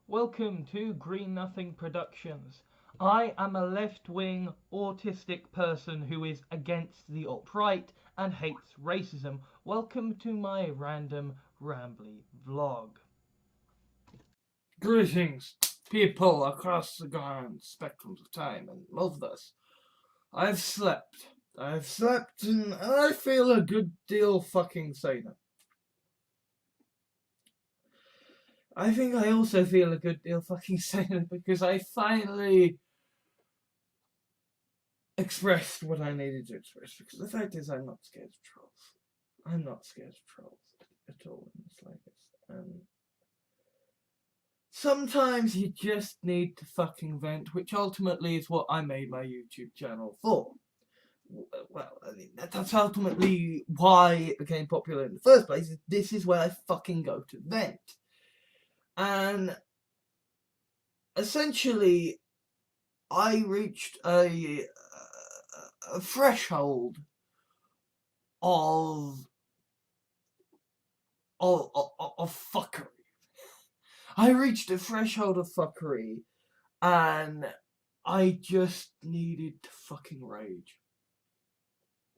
Welcome to Green Nothing Productions. I am a left-wing autistic person who is against the alt-right and hates racism. Welcome to my random rambly vlog. Greetings, people across the grand spectrums of time and multiverse. I've slept. And I feel a good deal fucking saner. I think I also feel a good deal fucking saner because I finally expressed what I needed to express. Because the fact is, I'm not scared of trolls. I'm not scared of trolls at all in the slightest. And sometimes you just need to fucking vent, which ultimately is what I made my YouTube channel for. Well, I mean, that's ultimately why it became popular in the first place. This is where I fucking go to vent. And essentially, I reached a threshold of, of fuckery. I reached a threshold of fuckery, and I just needed to fucking rage.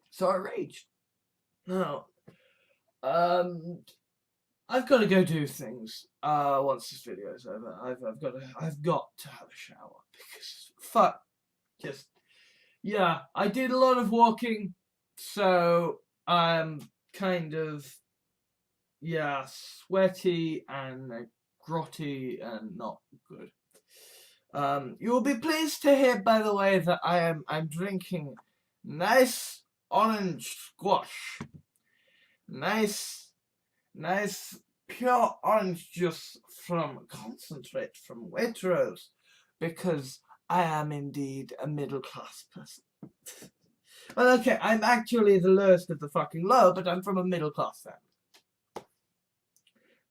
So I raged. Now, I've got to go do things. Once this video is over, I've got to have a shower because fuck, just yeah. I did a lot of walking, so I'm kind of sweaty and grotty and not good. You will be pleased to hear, by the way, that I'm drinking nice orange squash, nice pure orange juice from concentrate from Waitrose, because I am indeed a middle class person. Well, okay, I'm actually the lowest of the fucking low, but I'm from a middle class family.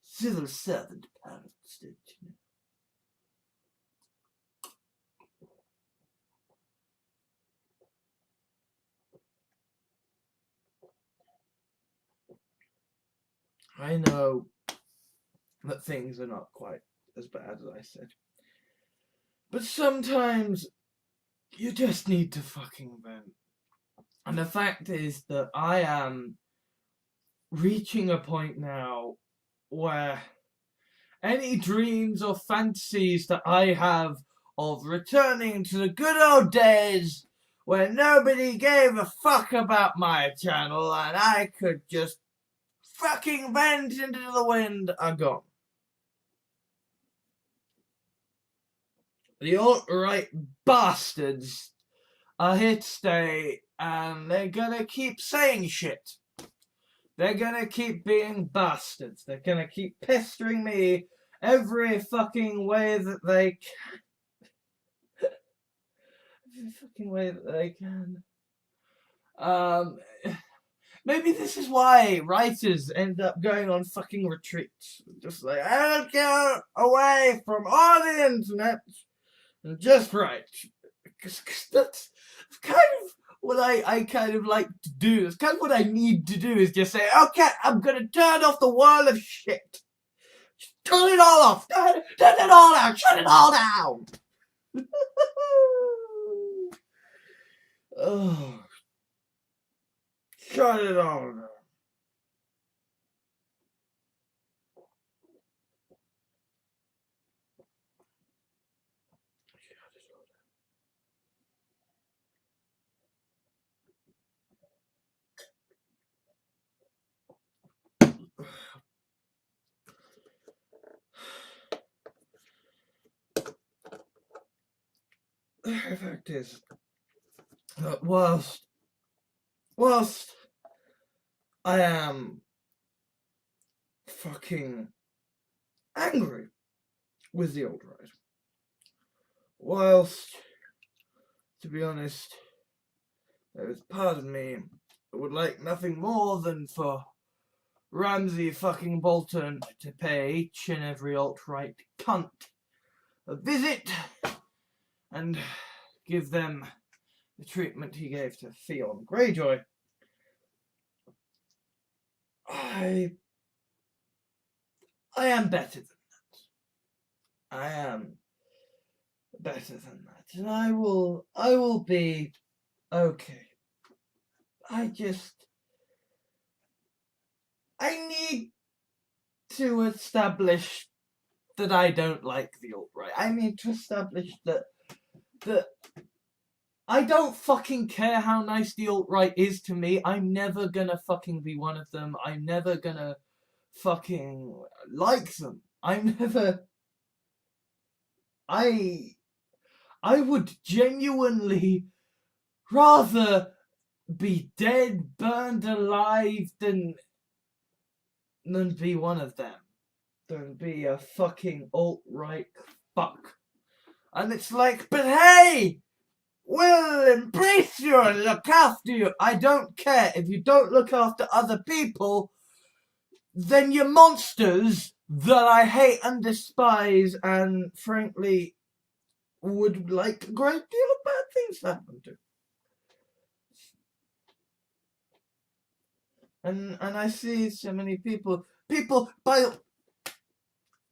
Civil servant parents, don't you know? I know that things are not quite as bad as I said. But sometimes you just need to fucking vent. And the fact is that I am reaching a point now where any dreams or fantasies that I have of returning to the good old days where nobody gave a fuck about my channel and I could just fucking vent into the wind are gone. The alt-right bastards are here to stay and they're gonna keep saying shit. They're gonna keep being bastards. They're gonna keep pestering me every fucking way that they can. Every fucking way that they can. Maybe this is why writers end up going on fucking retreats. Just like, I don't get away from all the internet and just write. Because that's kind of what I kind of like to do. It's kind of what I need to do is just say, okay, I'm gonna turn off the wall of shit. Just turn it all off. Turn it all down. Shut it all down. Oh, shut it all down. The fact is that whilst I am fucking angry with the old right, whilst, to be honest, there is part of me that would like nothing more than for Ramsay fucking Bolton to pay each and every alt-right cunt a visit and give them the treatment he gave to Theon Greyjoy. I am better than that. I am better than that. And I will be okay. I need to establish that I don't like the alt-right. I need to establish that I don't fucking care how nice the alt-right is to me. I'm never gonna fucking be one of them. I'm never gonna fucking like them. I would genuinely rather be dead, burned alive than be one of them. Than be a fucking alt-right fuck. And it's like, but hey! We'll embrace you and look after you. I don't care. If you don't look after other people, then you're monsters that I hate and despise and frankly would like a great deal of bad things to happen to. And I see so many people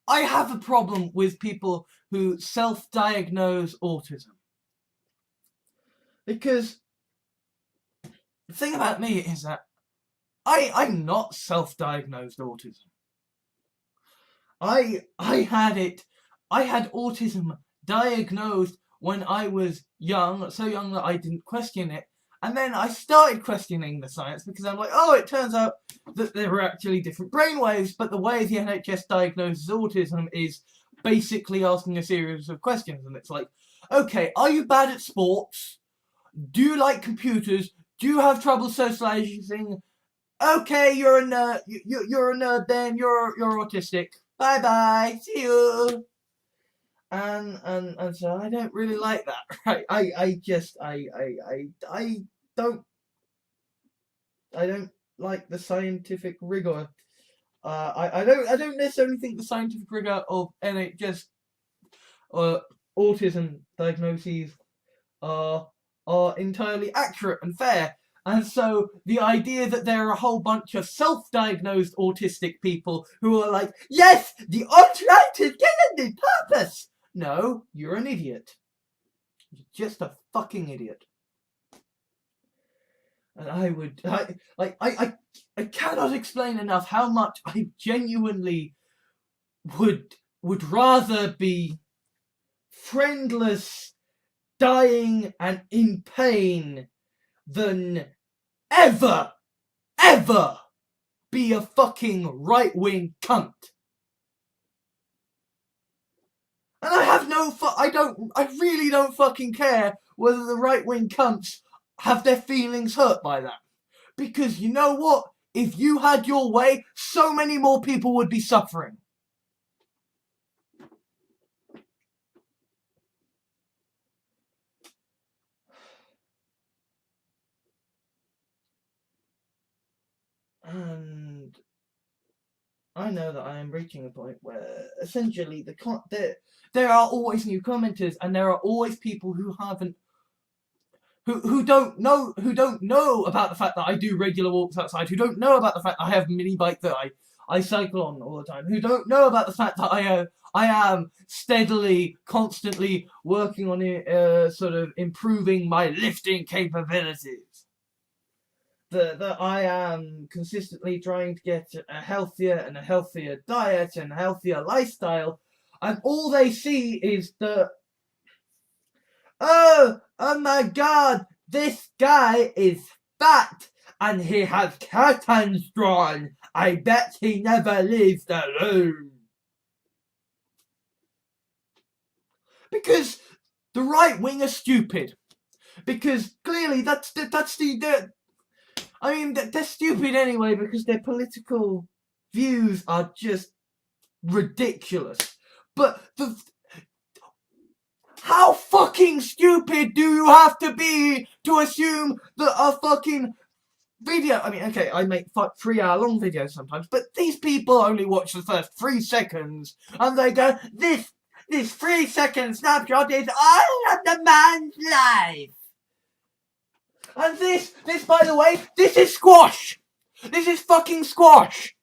I have a problem with people who self-diagnose autism. Because the thing about me is that I'm not self-diagnosed autism. I had autism diagnosed when I was young, so young that I didn't question it. And then I started questioning the science because I'm like, oh, it turns out that there are actually different brainwaves, but the way the NHS diagnoses autism is basically asking a series of questions. And it's like, okay, are you bad at sports? Do you like computers? Do you have trouble socializing? Okay, you're a nerd. You're a nerd then. You're autistic. Bye bye. See you. And so I don't really like that. Right? I don't like the scientific rigor. I don't necessarily think the scientific rigor of NHS autism diagnoses are entirely accurate and fair. And so the idea that there are a whole bunch of self-diagnosed autistic people who are like, yes, the alt-right is given the purpose. No, you're an idiot. You're just a fucking idiot. And I cannot explain enough how much I genuinely would rather be friendless, dying and in pain than ever be a fucking right-wing cunt. And I really don't fucking care whether the right-wing cunts have their feelings hurt by that. Because you know what? If you had your way, so many more people would be suffering. And I know that I am reaching a point where essentially there are always new commenters, and there are always people who haven't, who don't know about the fact that I do regular walks outside, who don't know about the fact that I have a mini bike that I cycle on all the time, who don't know about the fact that I am steadily, constantly working on it, sort of improving my lifting capabilities. That I am consistently trying to get a healthier and a healthier diet and a healthier lifestyle, and all they see is the, oh my god, this guy is fat and he has curtains drawn. I bet he never leaves the room. Because the right wing are stupid. Because clearly they're stupid anyway because their political views are just ridiculous. But how fucking stupid do you have to be to assume that a fucking video, I mean, okay, I make 3-hour-long videos sometimes, but these people only watch the first 3 seconds, and they go, this 3-second snapshot is all of the man's life. And this, by the way, this is squash. This is fucking squash.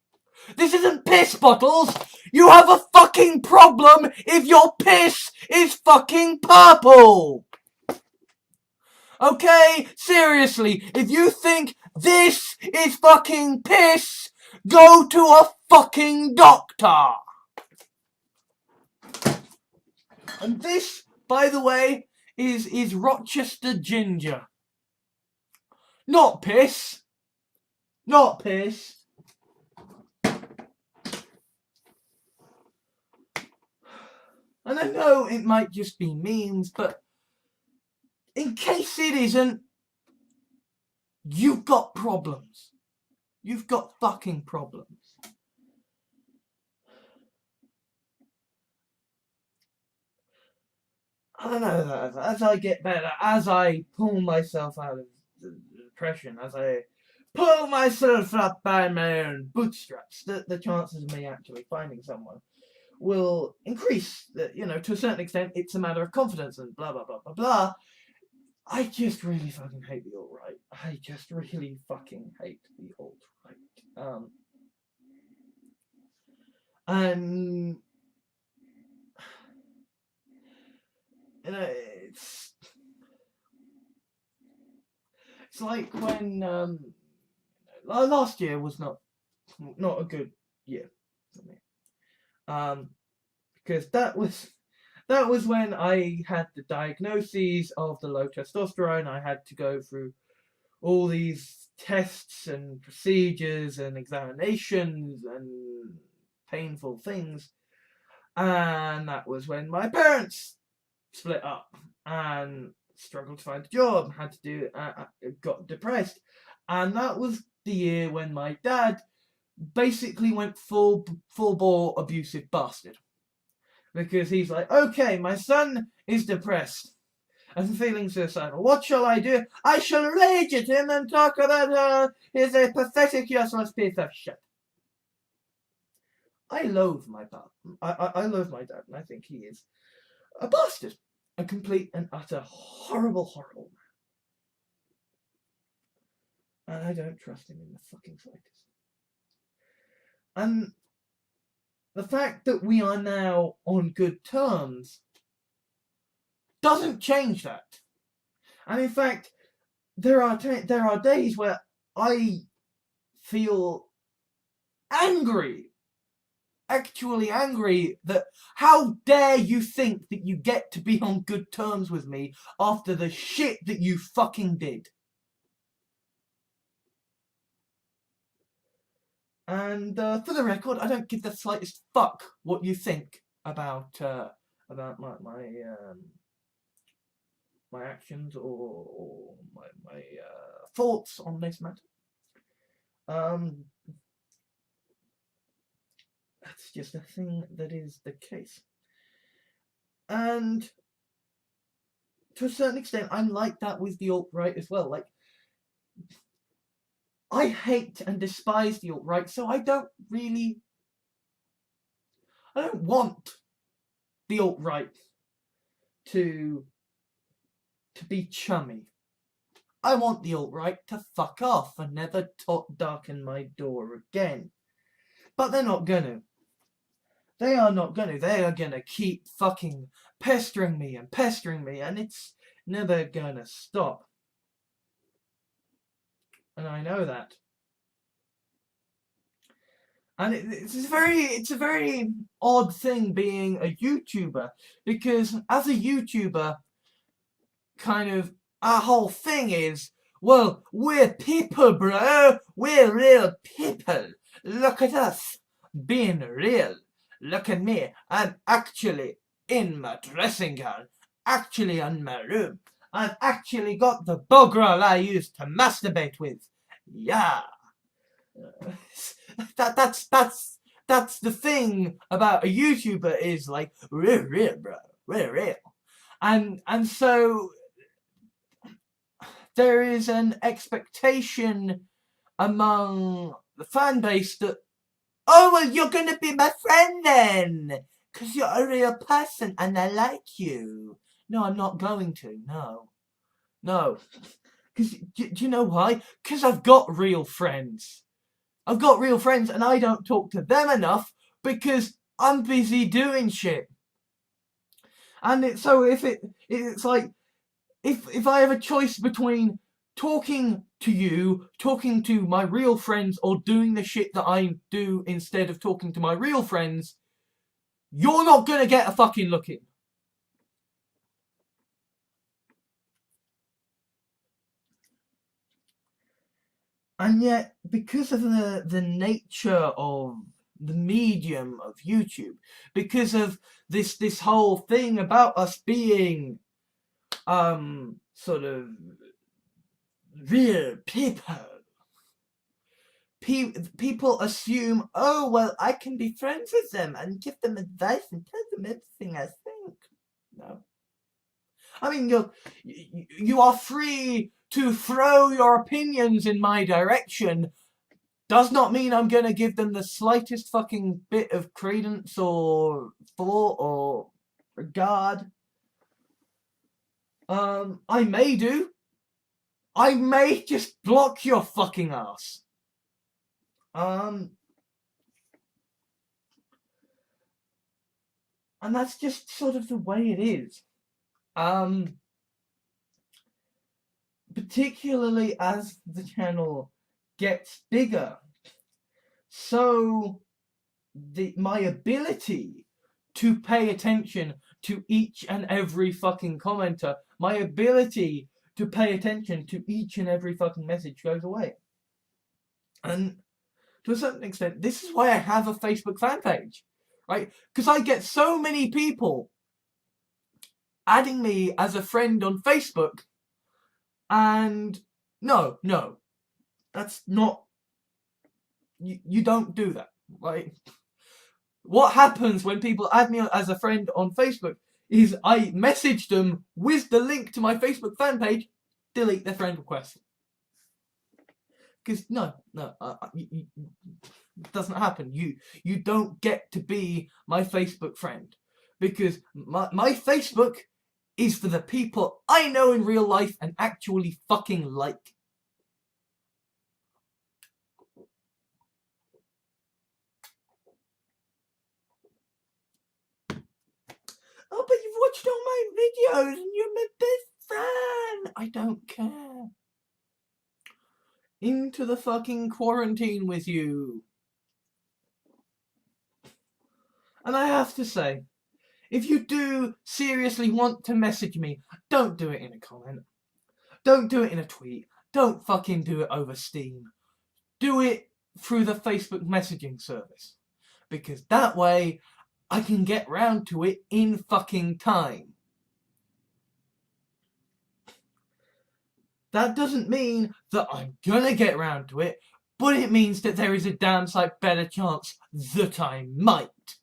This isn't piss bottles. You have a fucking problem if your piss is fucking purple! Okay? Seriously, if you think this is fucking piss, go to a fucking doctor! And this, by the way, is Rochester ginger. Not piss. Not piss. And I know it might just be memes, but in case it isn't, you've got problems. You've got fucking problems. I don't know that as I get better, as I pull myself out of the depression, as I pull myself up by my own bootstraps, the chances of me actually finding someone will increase. To a certain extent, it's a matter of confidence and blah, blah, blah, blah, blah. I just really fucking hate the alt-right. I just really fucking hate the alt-right. And it's like when last year was not a good year for me, because that was when I had the diagnoses of the low testosterone. I had to go through all these tests and procedures and examinations and painful things, and that was when my parents split up and struggled to find a job, had to do got depressed, and that was the year when my dad basically went full bore abusive bastard, because he's like, okay, my son is depressed and feeling suicidal. What shall I do? I shall rage at him and talk about he's a pathetic, useless piece of shit. I loathe my dad. I loathe my dad, and I think he is a bastard. A complete and utter horrible, horrible man. And I don't trust him in the fucking slightest. And the fact that we are now on good terms doesn't change that. And in fact, there are days where I feel angry. Actually angry that how dare you think that you get to be on good terms with me after the shit that you fucking did. And for the record, I don't give the slightest fuck what you think about my actions or my thoughts on this matter. That's just a thing that is the case. And to a certain extent, I'm like that with the alt-right as well. Like, I hate and despise the alt-right, so I don't want the alt-right to be chummy. I want the alt-right to fuck off and never darken my door again. But they're not gonna. They are not gonna. They are gonna keep fucking pestering me, and it's never gonna stop. And I know that. And it's a very odd thing being a YouTuber, because as a YouTuber, kind of our whole thing is, well, we're people, bro. We're real people. Look at us being real. Look at me. I'm actually in my dressing gown. Actually in my room. I've actually got the bog roll I used to masturbate with. Yeah. That's the thing about a YouTuber, is like, we're real, bro. We're real. And so there is an expectation among the fan base that, oh, well, you're going to be my friend then, because you're a real person and I like you. No, I'm not going to. No. Because, do you know why? Because I've got real friends. I've got real friends and I don't talk to them enough because I'm busy doing shit. And it's like, if I have a choice between talking to you, talking to my real friends, or doing the shit that I do instead of talking to my real friends, you're not gonna get a fucking look in. And yet, because of the nature of the medium of YouTube, because of this whole thing about us being sort of real people assume, oh well, I can be friends with them and give them advice and tell them everything I think. No. I mean, you are free to throw your opinions in my direction. Does not mean I'm gonna give them the slightest fucking bit of credence or thought or regard. I may do. I may just block your fucking ass. And that's just sort of the way it is. Particularly as the channel gets bigger, so my ability to pay attention to each and every fucking commenter, my ability to pay attention to each and every fucking message goes away. And to a certain extent, this is why I have a Facebook fan page, right? Because I get so many people adding me as a friend on Facebook, and no, that's not, you don't do that, right? What happens when people add me as a friend on Facebook is I message them with the link to my Facebook fan page, delete their friend request. Because it doesn't happen. You don't get to be my Facebook friend. Because my Facebook is for the people I know in real life and actually fucking like. Oh, but you've watched all my videos and you're my best friend. I don't care. Into the fucking quarantine with you. And I have to say, if you do seriously want to message me, don't do it in a comment. Don't do it in a tweet. Don't fucking do it over Steam. Do it through the Facebook messaging service. Because that way, I can get round to it in fucking time. That doesn't mean that I'm gonna get round to it, but it means that there is a damn sight better chance that I might.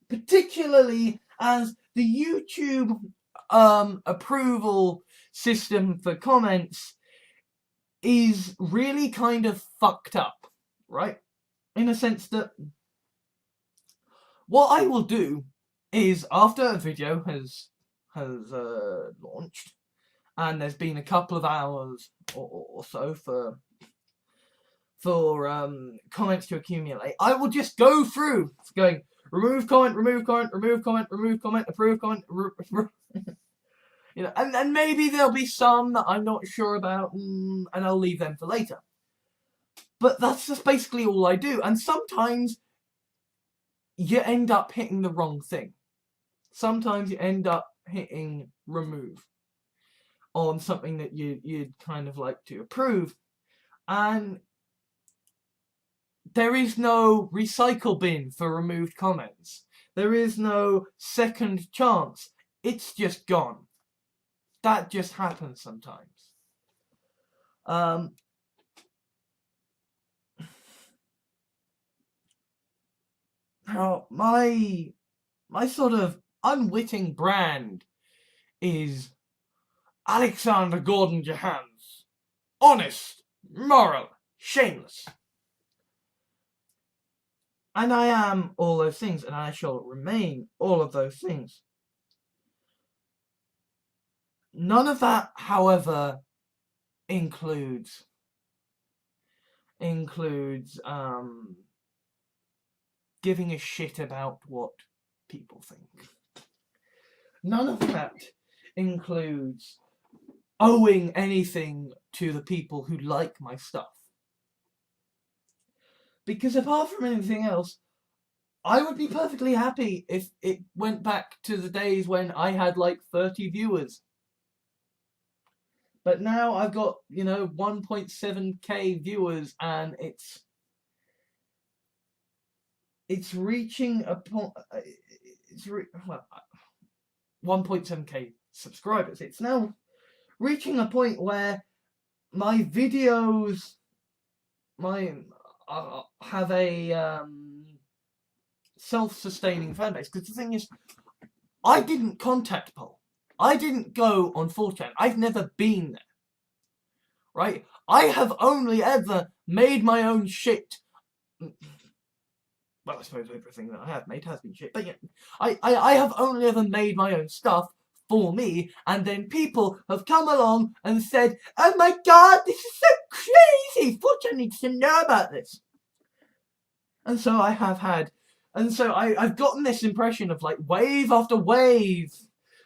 Particularly as the YouTube approval system for comments is really kind of fucked up, right? In a sense that what I will do is, after a video has launched and there's been a couple of hours or so for comments to accumulate, I will just go through going remove comment, remove comment, remove comment, remove comment, approve comment, you know, and maybe there'll be some that I'm not sure about, and I'll leave them for later. But that's just basically all I do, and sometimes you end up hitting the wrong thing. Sometimes you end up hitting remove on something that you'd kind of like to approve, and there is no recycle bin for removed comments. There is no second chance. It's just gone. That just happens sometimes. Now, my sort of unwitting brand is Alexander Gordon Johans. Honest, moral, shameless. And I am all those things, and I shall remain all of those things. None of that, however, includes giving a shit about what people think. None of that includes owing anything to the people who like my stuff. Because apart from anything else, I would be perfectly happy if it went back to the days when I had like 30 viewers. But now I've got, 1.7k viewers, and it's reaching a point. 1.7k subscribers. It's now reaching a point where my videos, have a self-sustaining fan base. Because the thing is, I didn't contact Poll. I didn't go on 4chan. I've never been there. Right? I have only ever made my own shit. Well, I suppose everything that I have made has been shit. But yeah, I have only ever made my own stuff for me, and then people have come along and said, "Oh my god, this is so crazy! 4chan needs to know about this." And so I've gotten this impression of like wave after wave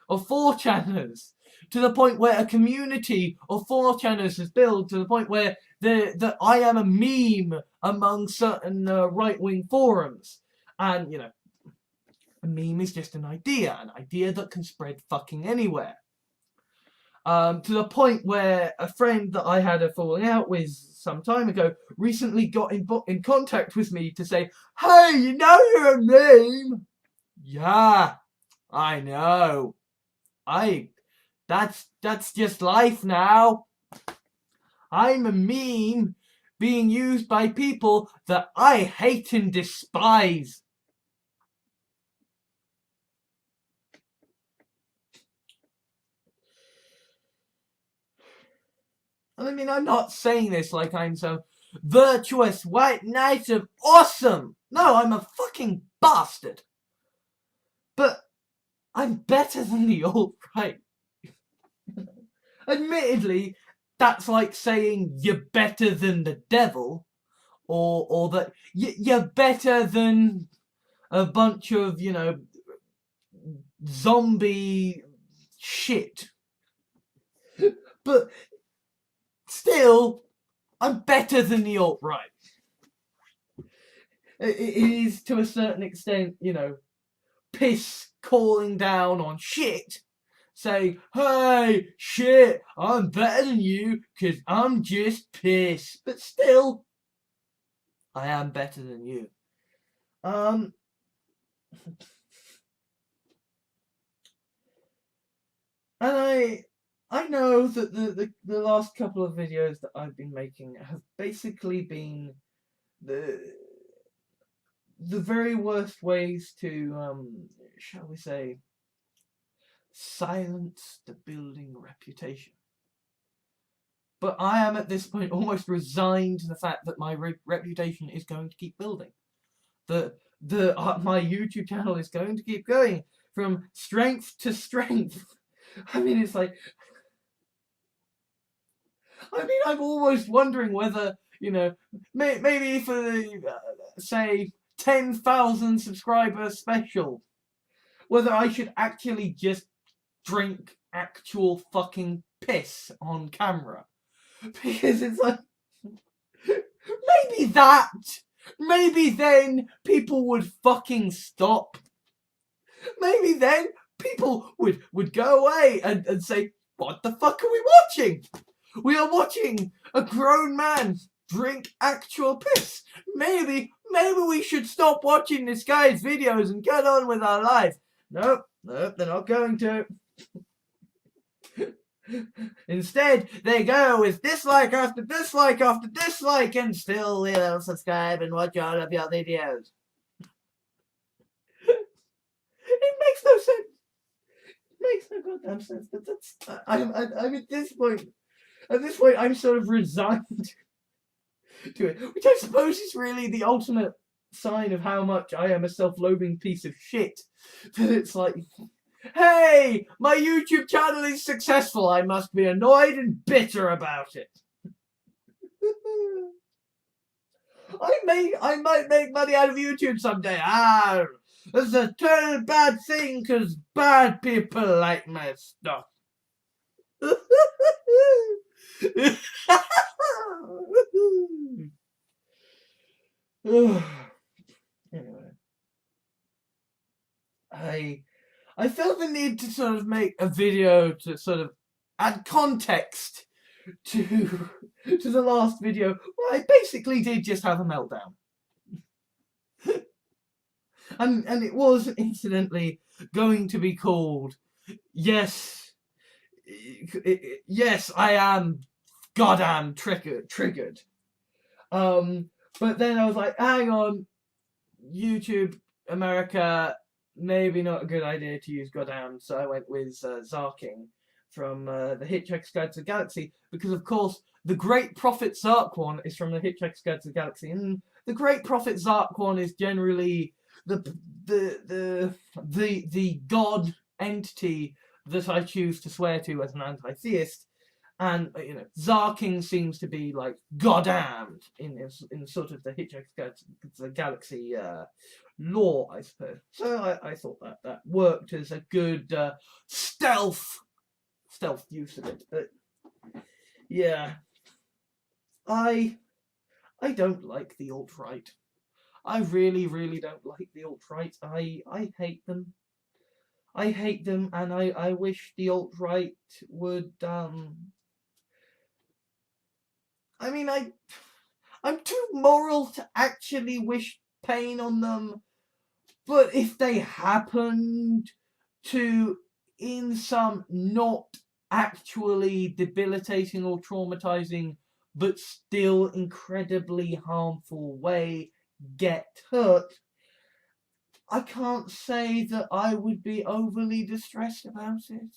of 4chaners, to the point where a community of 4chaners has built, to the point where I am a meme among certain right-wing forums. And, a meme is just an idea that can spread fucking anywhere. To the point where a friend that I had a falling out with some time ago recently got in contact with me to say, "Hey, you're a meme." Yeah, I know. That's just life now. I'm a meme being used by people that I hate and despise. I mean, I'm not saying this like I'm some virtuous white knight of awesome. No, I'm a fucking bastard. But I'm better than the alt-right. Admittedly, that's like saying you're better than the devil, or that you're better than a bunch of, zombie shit. But still, I'm better than the alt-right. It is, to a certain extent, piss calling down on shit, saying, "Hey, shit, I'm better than you because I'm just piss." But still, I am better than you. And I know that the last couple of videos that I've been making have basically been the very worst ways to, shall we say, silence the building reputation. But I am at this point almost resigned to the fact that my reputation is going to keep building. My YouTube channel is going to keep going from strength to strength. I mean, it's like, I'm almost wondering whether, maybe for the, say, 10,000 subscriber special, whether I should actually just drink actual fucking piss on camera. Because it's like, maybe then people would fucking stop. Maybe then people would go away and say, "What the fuck are we watching? We are watching a grown man drink actual piss. Maybe we should stop watching this guy's videos and get on with our life." Nope, they're not going to. Instead, they go with dislike after dislike after dislike, and still will subscribe and watch all of your videos. It makes no sense. It makes no goddamn sense. But I'm at this point. At this point, I'm sort of resigned to it, which I suppose is really the ultimate sign of how much I am a self-loathing piece of shit. That it's like, hey, my YouTube channel is successful. I must be annoyed and bitter about it. I might make money out of YouTube someday. Ah, it's a terrible bad thing because bad people like my stuff. Anyway, I felt the need to sort of make a video to sort of add context to the last video where I basically did just have a meltdown. and it was incidentally going to be called Yes, yes, I am goddamn triggered. But then I was like, hang on, YouTube America, maybe not a good idea to use goddamn, so I went with Zarking from the Hitchhiker's Guide to the Galaxy, because of course the Great Prophet Zarquan is from the Hitchhiker's Guide to the Galaxy, and the Great Prophet Zarquan is generally the god entity that I choose to swear to as an anti-theist. And, you know, Zarking seems to be, like, goddamned in sort of the Hitchhiker's Guide to the Galaxy lore, I suppose. So I thought that worked as a good stealth use of it. But, yeah. I don't like the alt-right. I really, really don't like the alt-right. I hate them. I hate them, and I wish the alt-right would, I mean, I'm too moral to actually wish pain on them, but if they happened to, in some not actually debilitating or traumatizing, but still incredibly harmful way, get hurt, I can't say that I would be overly distressed about it.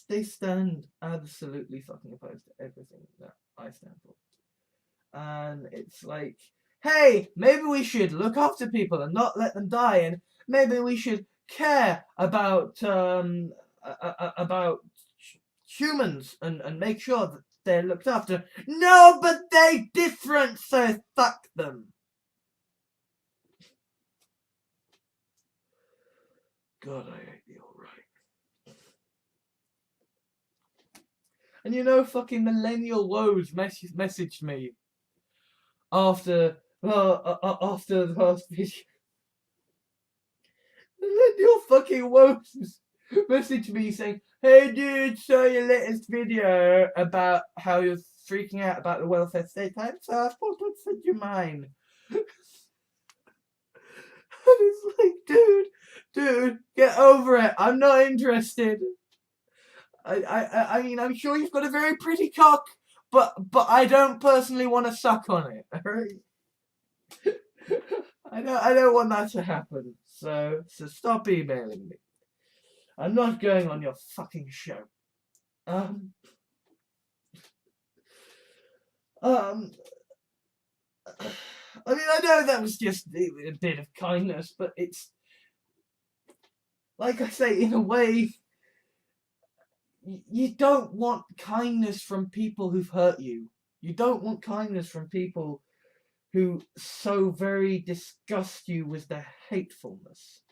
They stand absolutely fucking opposed to everything that I stand for. And it's like, hey, maybe we should look after people and not let them die, and maybe we should care about humans and make sure that they're looked after. No, but they different, so fuck them. God, I hate the alt-right. And you know, fucking Millennial Woes messaged me after the last video. Millennial fucking Woes messaged me saying, hey dude, saw your latest video about how you're freaking out about the welfare state time, so I thought I'd send you mine. And it's like, dude, get over it. I'm not interested. I mean, I'm sure you've got a very pretty cock, but I don't personally want to suck on it. Alright? I don't want that to happen. So stop emailing me. I'm not going on your fucking show. I mean, I know that was just a bit of kindness, but it's, like I say, in a way, you don't want kindness from people who've hurt you. You don't want kindness from people who so very disgust you with their hatefulness.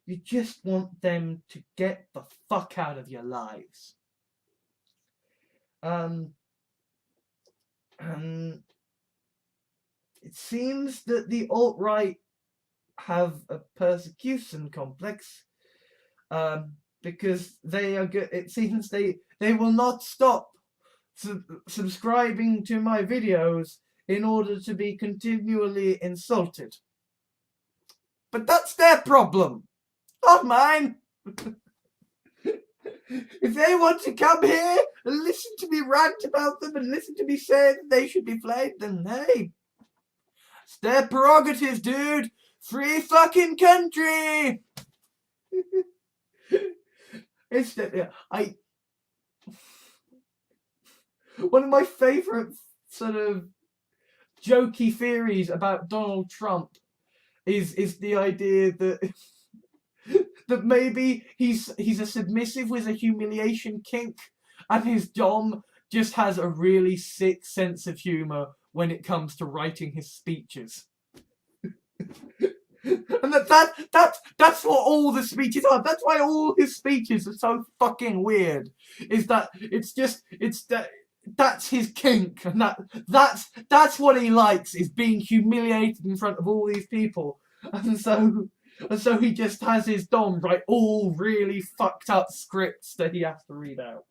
You just want them to get the fuck out of your lives. And it seems that the alt-right have a persecution complex, because they are good. It seems they will not stop subscribing to my videos in order to be continually insulted. But that's their problem, not mine. If they want to come here and listen to me rant about them and listen to me say that they should be played, then hey, it's their prerogative, dude. Free fucking country. It's one of my favourite sort of jokey theories about Donald Trump is the idea that that maybe he's a submissive with a humiliation kink, and his dom just has a really sick sense of humour when it comes to writing his speeches. And that's what all the speeches are. That's why all his speeches are so fucking weird. Is that that's his kink, and that's what he likes, is being humiliated in front of all these people. And so he just has his dom write all really fucked up scripts that he has to read out.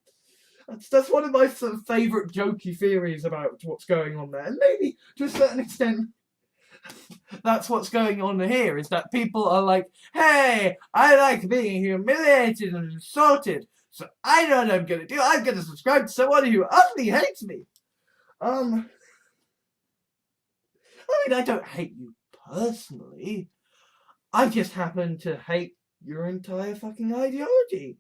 That's one of my sort of favourite jokey theories about what's going on there. And maybe to a certain extent that's what's going on here, is that people are like, hey, I like being humiliated and insulted, so I know what I'm gonna do. I'm gonna subscribe to someone who utterly hates me. I mean, I don't hate you personally. I just happen to hate your entire fucking ideology.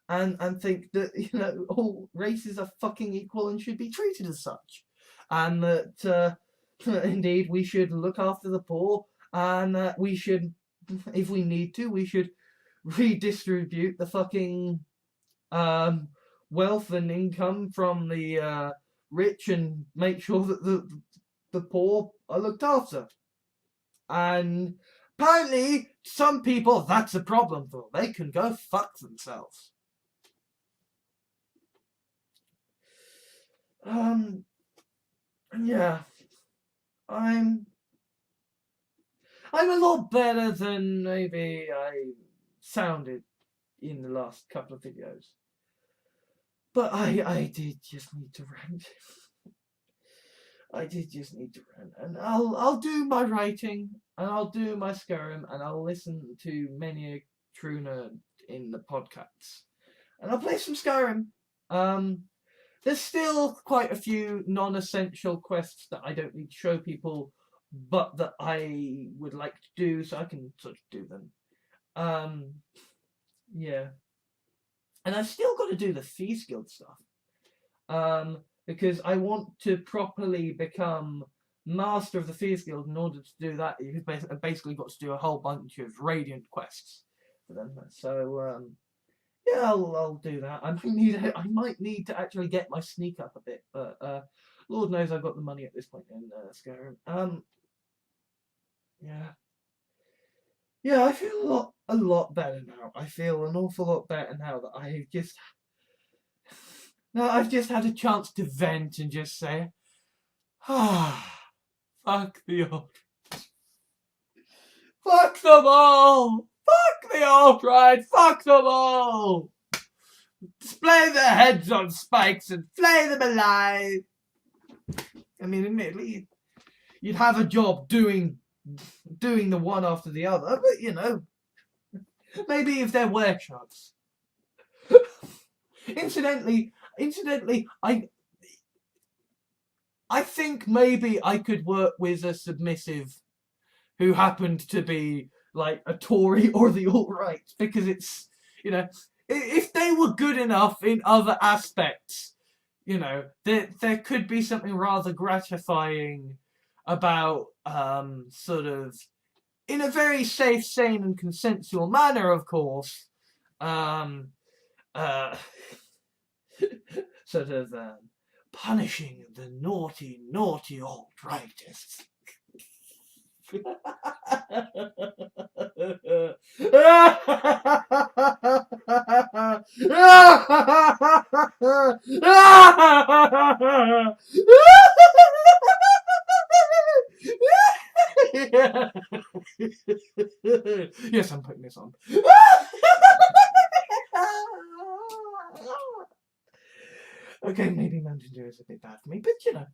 And think that, you know, all races are fucking equal and should be treated as such. And that indeed we should look after the poor, and we should, if we need to, we should redistribute the fucking wealth and income from the rich and make sure that the poor are looked after. And apparently some people, that's a problem for them. They can go fuck themselves. Yeah, I'm a lot better than maybe I sounded in the last couple of videos. But I did just need to rant. I did just need to rant. And I'll do my writing, and I'll do my Skyrim, and I'll listen to many a true nerd in the podcasts. And I'll play some Skyrim. There's still quite a few non-essential quests that I don't need to show people, but that I would like to do, so I can sort of do them. Yeah. And I've still got to do the Thieves Guild stuff. Because I want to properly become Master of the Thieves Guild. In order to do that, you've basically got to do a whole bunch of Radiant quests for them. So, yeah, I'll do that. I might need to actually get my sneak up a bit, but Lord knows I've got the money at this point in Skyrim. Yeah, I feel a lot better now. I feel an awful lot better now that I've just had a chance to vent and just say, fuck the alt. Fuck them all! Fuck the alt-right! Fuck them all! Display their heads on spikes and flay them alive! I mean, admittedly, you'd have a job doing the one after the other, but, you know, maybe if they're workshops. Incidentally, I think maybe I could work with a submissive who happened to be like a Tory or the alt-right, because it's, you know, if they were good enough in other aspects, you know, there could be something rather gratifying about sort of, in a very safe, sane and consensual manner, of course, sort of punishing the naughty alt-rightists. Yes, I'm putting this on. Okay, maybe Mountain Dew is a bit bad for me, but you know.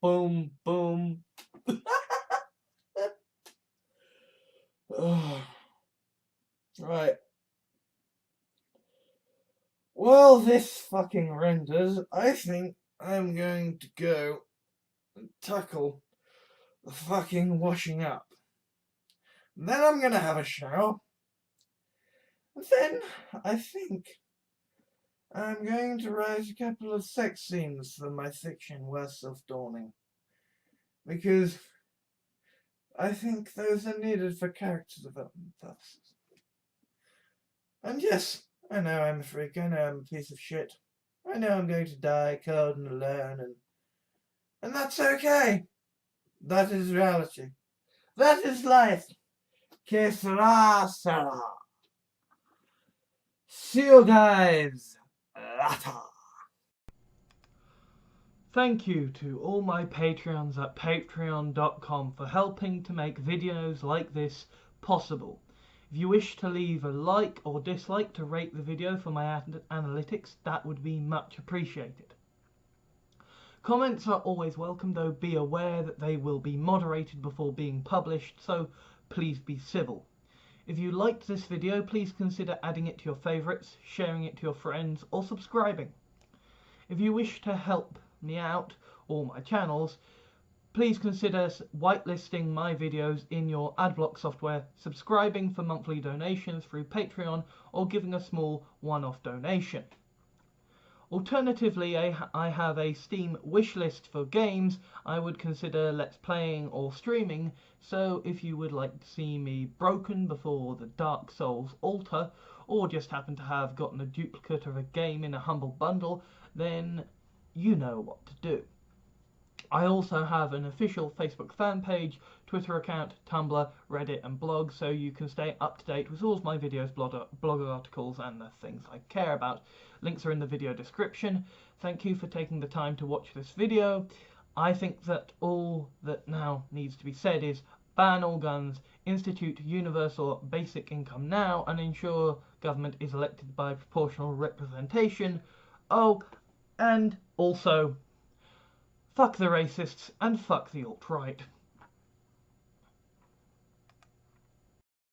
Boom, boom. Right. fucking renders, I think I'm going to go and tackle the fucking washing up. Then I'm gonna have a shower. Then I think I'm going to write a couple of sex scenes for my fiction worth self-dawning. Because I think those are needed for character development purposes. And yes, I know I'm a freak, I know I'm a piece of shit. I know I'm going to die cold and alone, and that's okay. That is reality. That is life. Que sera, sera. See you guys later. Thank you to all my Patreons at patreon.com for helping to make videos like this possible. If you wish to leave a like or dislike to rate the video for my analytics, that would be much appreciated. Comments are always welcome, though be aware that they will be moderated before being published, so please be civil. If you liked this video, please consider adding it to your favourites, sharing it to your friends, or subscribing. If you wish to help me out, or my channels, please consider whitelisting my videos in your adblock software, subscribing for monthly donations through Patreon, or giving a small one-off donation. Alternatively, I have a Steam wishlist for games I would consider let's playing or streaming, so if you would like to see me broken before the Dark Souls altar, or just happen to have gotten a duplicate of a game in a humble bundle, then you know what to do. I also have an official Facebook fan page, Twitter account, Tumblr, Reddit and blog, so you can stay up to date with all of my videos, blog articles and the things I care about. Links are in the video description. Thank you for taking the time to watch this video. I think that all that now needs to be said is ban all guns, institute universal basic income now, and ensure government is elected by proportional representation. Oh, and also, fuck the racists and fuck the alt-right.